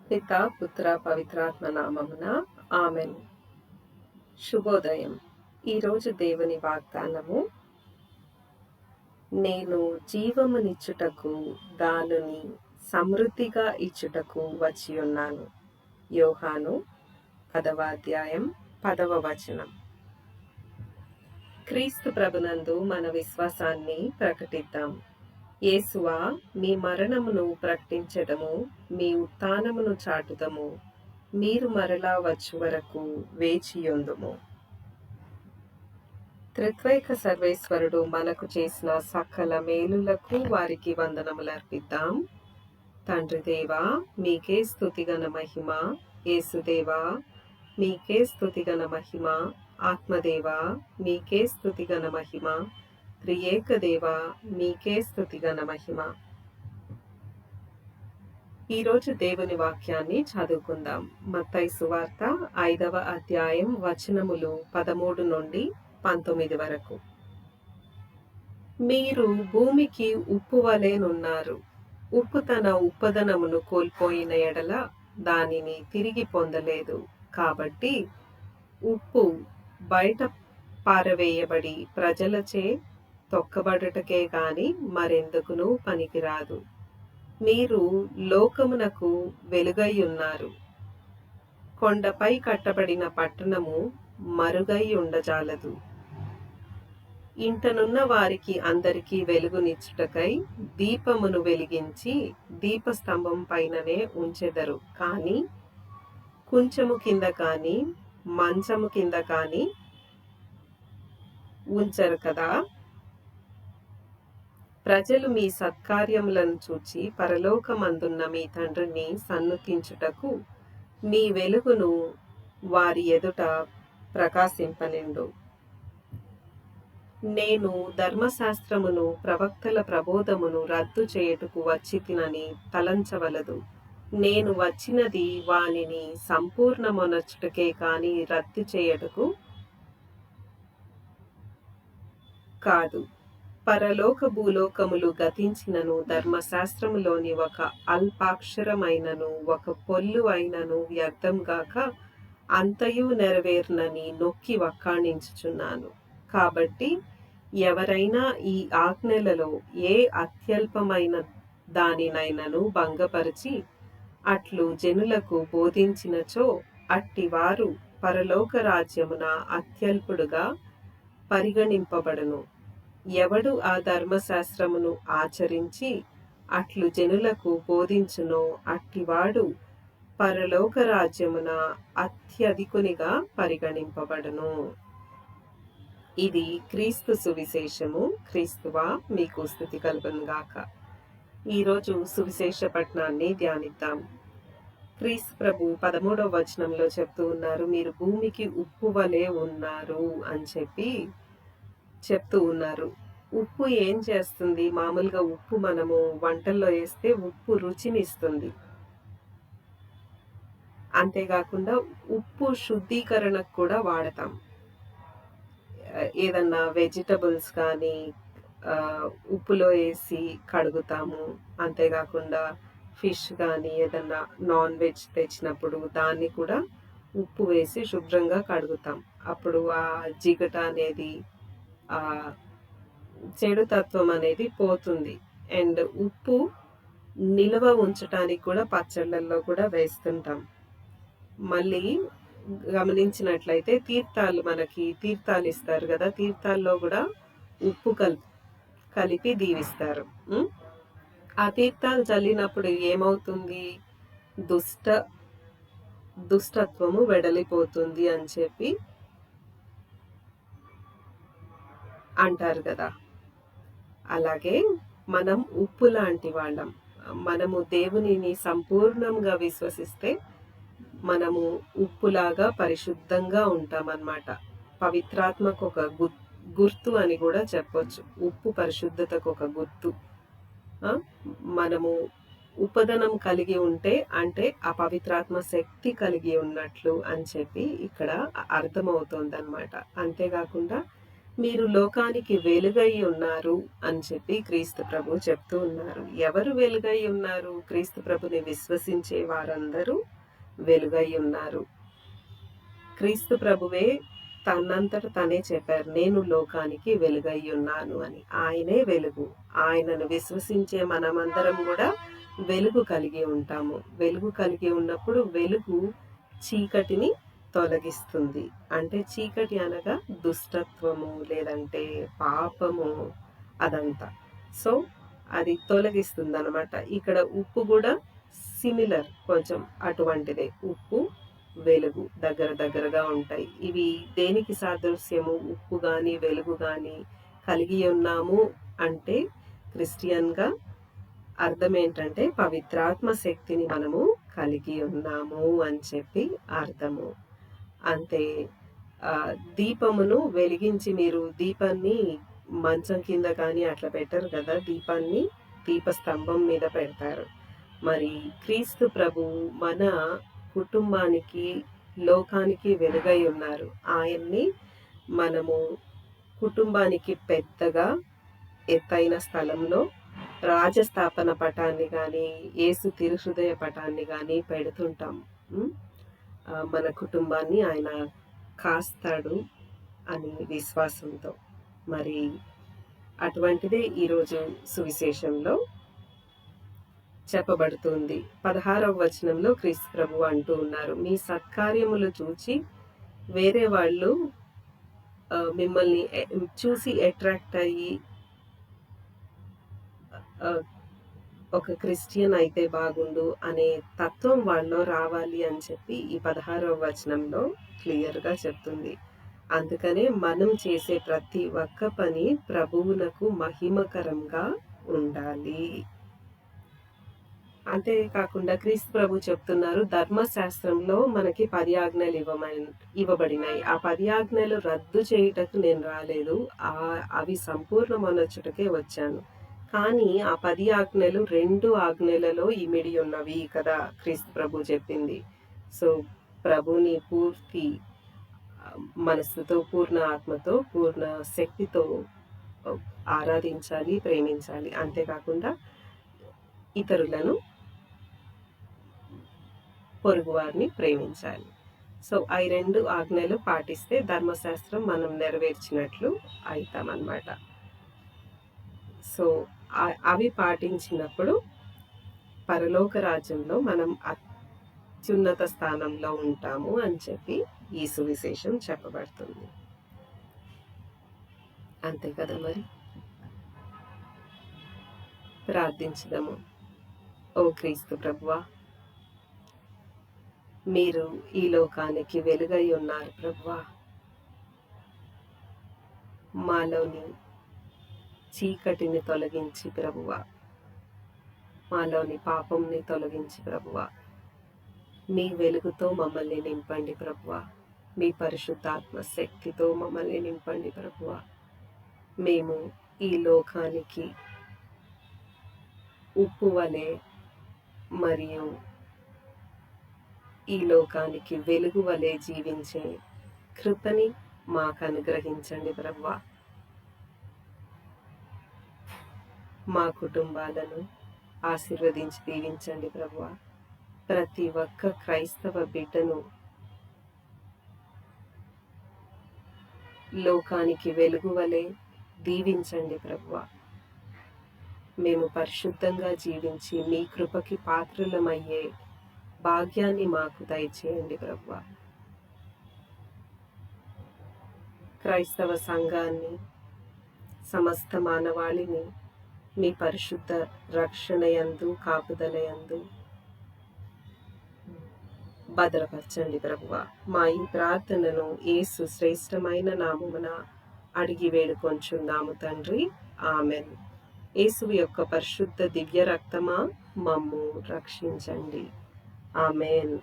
పిత పుత్ర పవిత్రాత్మ నామమున ఆమెన్. శుభోదయం. ఈరోజు దేవుని వాగ్దానము, నేను జీవమునిచ్చుటకు దానిని సమృద్ధిగా ఇచ్చుటకు వచ్చి ఉన్నాను. యోహాను 10వ అధ్యాయం 10వ వచనం. క్రీస్తు ప్రభునందు మన విశ్వాసాన్ని ప్రకటిద్దాం. యేసువా, మీ మరణమును ప్రకటించదము, మీ ఉత్థానమును చాటుదము, మీరు మరలా వచ్చు వరకు వేచియుందుము. త్రిత్వైక సర్వేశ్వరుడు మనకు చేసిన సకల మేలులకు వారికి వందనములు అర్పిద్దాం. తండ్రి దేవా, మీకే స్తుతిగన మహిమ. యేసుదేవా, మీకే స్తుతిగన మహిమ. ఆత్మదేవా, మీకే స్తుతిగన మహిమ. త్రియేక దేవా, మీకే స్తుతిగన మహిమ. ఈరోజు దేవుని వాక్యాన్ని చదువుకుందాం. మత్తయి సువార్త 5వ అధ్యాయం వచనములు 13 నుండి 19 వరకు. మీరు భూమికి ఉప్పు వలెనున్నారు. ఉప్పు తన ఉప్పదనమును కోల్పోయిన ఎడల దానిని తిరిగి పొందలేదు. కాబట్టి ఉప్పు బయట పారవేయబడి ప్రజలచే తొక్కబడుటకే గాని మరెందుకునూ పనికిరాదు. మీరు లోకమునకు వెలుగై ఉన్నారు. కొండపై కట్టబడిన పట్టణము మరుగై ఉండజాలదు. ఇంటనున్న వారికి అందరికీ వెలుగునిచ్చుటకై దీపమును వెలిగించి దీపస్తంభం పైననే ఉంచెదరు. కానీ కుంచము కింద కాని మంచము కింద కాని ఉంచరు కదా. ప్రజలు మీ సత్కార్యములను చూచి పరలోకమందున్న మీ తండ్రిని సన్నుతించుటకు మీ వెలుగును వారి ఎదుట ప్రకాశింపనిండు. నేను ధర్మశాస్త్రమును ప్రవక్తల ప్రబోధమును రద్దు చేయుటకు వచ్చితినని తలంచవలదు. నేను వచ్చినది వానిని సంపూర్ణమొనర్చుటకే కాని రద్దు చేయుటకు కాదు. పరలోక భూలోకములు గతించినను ధర్మశాస్త్రములోని ఒక అల్పాక్షరమైనను ఒక పొల్లు అయినను వ్యర్థంగాక అంతయు నెరవేర్నని నొక్కి వక్కాణించుచున్నాను. కాబట్టి ఎవరైనా ఈ ఆజ్ఞలలో ఏ అత్యల్పమైన దానినైనను భంగపరిచి అట్లు జనులకు బోధించినచో అట్టివారు పరలోక రాజ్యమున అత్యల్పుడుగా పరిగణింపబడును. ఎవడు ఆ ధర్మశాస్త్రమును ఆచరించి అట్లు జనులకు బోధించునో అట్టివాడు పరలోక రాజ్యమున అత్యధికునిగా పరిగణింపబడును. ఇది క్రీస్తు సువిశేషము. క్రీస్తువా, మీకు స్తుతి కలుగునుగాక. ఈరోజు సువిశేష పట్టణాన్ని ధ్యానిద్దాం. క్రీస్తు ప్రభు 13వ వచనంలో చెప్తూ ఉన్నారు, మీరు భూమికి ఉప్పు వలె ఉన్నారు అని చెప్తూ ఉన్నారు. ఉప్పు ఏం చేస్తుంది? మామూలుగా ఉప్పు మనము వంటల్లో వేస్తే ఉప్పు రుచిని ఇస్తుంది. అంతేకాకుండా ఉప్పు శుద్ధీకరణకు కూడా వాడతాం. ఏదన్నా వెజిటబుల్స్ కానీ ఉప్పులో వేసి కడుగుతాము. అంతేకాకుండా ఫిష్ కానీ ఏదన్నా నాన్ వెజ్ తెచ్చినప్పుడు దాన్ని కూడా ఉప్పు వేసి శుభ్రంగా కడుగుతాం. అప్పుడు ఆ జిగట అనేది, ఆ చెడు తత్వం అనేది పోతుంది. అండ్ ఉప్పు నిల్వ ఉంచటానికి కూడా పచ్చళ్ళల్లో కూడా వేస్తుంటాం. మళ్ళీ గమనించినట్లయితే మనకి తీర్థాలు ఇస్తారు కదా, తీర్థాల్లో కూడా ఉప్పు కలిపి దీవిస్తారు. ఆ తీర్థాలు చల్లినప్పుడు ఏమవుతుంది? దుష్టత్వము వెడలిపోతుంది అని చెప్పి అంటారు కదా. అలాగే మనం ఉప్పు లాంటి వాళ్ళం. మనము దేవునిని సంపూర్ణంగా విశ్వసిస్తే మనము ఉప్పులాగా పరిశుద్ధంగా ఉంటామన్నమాట. పవిత్రాత్మకు ఒక గుర్తు అని కూడా చెప్పొచ్చు. ఉప్పు పరిశుద్ధతకు ఒక గుర్తు. మనము ఉపదనం కలిగి ఉంటే అంటే ఆ పవిత్రాత్మ శక్తి కలిగి ఉన్నట్లు అని చెప్పి ఇక్కడ అర్థమవుతోంది అన్నమాట. అంతేకాకుండా మీరు లోకానికి వెలుగై ఉన్నారు అని చెప్పి క్రీస్తు ప్రభు చెప్తూ ఉన్నారు. ఎవరు వెలుగై ఉన్నారు? క్రీస్తు ప్రభుని విశ్వసించే వారందరూ వెలుగై ఉన్నారు. క్రీస్తు ప్రభువే తనంతట తనే చెప్పారు, నేను లోకానికి వెలుగై ఉన్నాను అని. ఆయనే వెలుగు. ఆయనను విశ్వసించే మనమందరం కూడా వెలుగు కలిగి ఉంటాము. వెలుగు కలిగి ఉన్నప్పుడు వెలుగు చీకటిని తొలగిస్తుంది. అంటే చీకటి అనగా దుష్టత్వము, లేదంటే పాపము, అదంతా. సో అది తొలగిస్తుంది అనమాట. ఇక్కడ ఉప్పు కూడా సిమిలర్, కొంచెం అటువంటిదే. ఉప్పు వెలుగు దగ్గర దగ్గరగా ఉంటాయి. ఇవి దేనికి సాదృశ్యము? ఉప్పు గాని వెలుగు గాని కలిగి ఉన్నాము అంటే క్రిస్టియన్గా అర్థం ఏంటంటే పవిత్రాత్మ శక్తిని మనము కలిగి ఉన్నాము అని చెప్పి అర్థము. అంతే. దీపమును వెలిగించి, మీరు దీపాన్ని మంచం కింద కానీ అట్లా పెట్టరు కదా, దీపాన్ని దీపస్తంభం మీద పెడతారు. మరి క్రీస్తు ప్రభు మన కుటుంబానికి, లోకానికి వెలుగై ఉన్నారు. ఆయన్ని మనము కుటుంబానికి పెద్దగా ఎత్తైన స్థలంలో రాజస్థాపన పటాన్ని కానీ, యేసు తిరుహృదయ పటాన్ని కానీ పెడుతుంటాం. మన కుటుంబాన్ని ఆయన కాస్తాడు అని విశ్వాసంతో. మరి అటువంటిదే ఈరోజు సువిశేషంలో చెప్పబడుతుంది. 16వ వచనంలో క్రీస్తు ప్రభు అంటూ ఉన్నారు, మీ సత్కార్యములు చూచి వేరే వాళ్ళు మిమ్మల్ని చూసి అట్రాక్ట్ అయ్యి ఒక క్రిస్టియన్ అయితే బాగుండు అనే తత్వం వాళ్ళలో రావాలి అని చెప్పి ఈ 16వ వచనంలో క్లియర్గా చెప్తుంది. అందుకనే మనం చేసే ప్రతి ఒక్క పని ప్రభువునకు మహిమకరంగా ఉండాలి. అంతేకాకుండా క్రీస్తు ప్రభు చెప్తున్నారు, ధర్మశాస్త్రంలో మనకి 10 ఆజ్ఞలు ఇవ్వబడినాయి. ఆ 10 ఆజ్ఞలు రద్దు చేయుటకు నేను రాలేదు, అవి సంపూర్ణమనొచ్చుటకే వచ్చాను. కానీ ఆ 10 ఆజ్ఞలు 2 ఆజ్ఞలలో ఇమిడి ఉన్నవి కదా క్రీస్తు ప్రభు చెప్పింది. సో ప్రభుని పూర్తి మనస్సుతో, పూర్ణ ఆత్మతో, పూర్ణ శక్తితో ఆరాధించాలి, ప్రేమించాలి. అంతేకాకుండా ఇతరులను, పొరుగువారిని ప్రేమించాలి. సో ఆ 2 ఆజ్ఞలు పాటిస్తే ధర్మశాస్త్రం మనం నెరవేర్చినట్లు అవుతామన్నమాట. సో అవి పాటించినప్పుడు పరలోక రాజ్యంలో మనం అత్యున్నత స్థానంలో ఉంటాము అని చెప్పి ఈ సువిశేషం చెప్పబడుతుంది. అంతే కదా. మరి ప్రార్థించుదాము. ఓ క్రీస్తు ప్రభువా, మీరు ఈ లోకానికి వెలుగై ఉన్నారు ప్రభువా. మాలోని చీకటిని తొలగించి ప్రభువా, మాలోని పాపంని తొలగించి ప్రభువా, మీ వెలుగుతో మమ్మల్ని నింపండి ప్రభువా. మీ పరిశుద్ధాత్మ శక్తితో మమ్మల్ని నింపండి ప్రభువా. మేము ఈ లోకానికి ఉప్పు వలె మరియు ఈ లోకానికి వెలుగు వలె జీవించే కృపని మాకు అనుగ్రహించండి ప్రభువా. మా కుటుంబాలను ఆశీర్వదించి దీవించండి ప్రభువా. ప్రతి ఒక్క క్రైస్తవ బిడ్డను లోకానికి వెలుగు వలె దీవించండి ప్రభువా. మేము పరిశుద్ధంగా జీవించి మీ కృపకి పాత్రులమయ్యే భాగ్యాన్ని మాకు దయచేయండి ప్రభువా. క్రైస్తవ సంఘాన్ని, సమస్త మానవాళిని మీ పరిశుద్ధ రక్షణయందు, కాపుదలయందు భద్రపరచండి ప్రభువా. మా ఈ ప్రార్థనను యేసు శ్రేష్టమైన నామమున అడిగి వేడుకొంచున్నాము తండ్రి. ఆమెన్. యేసు యొక్క పరిశుద్ధ దివ్య రక్తమా మమ్ము రక్షించండి. ఆమెన్.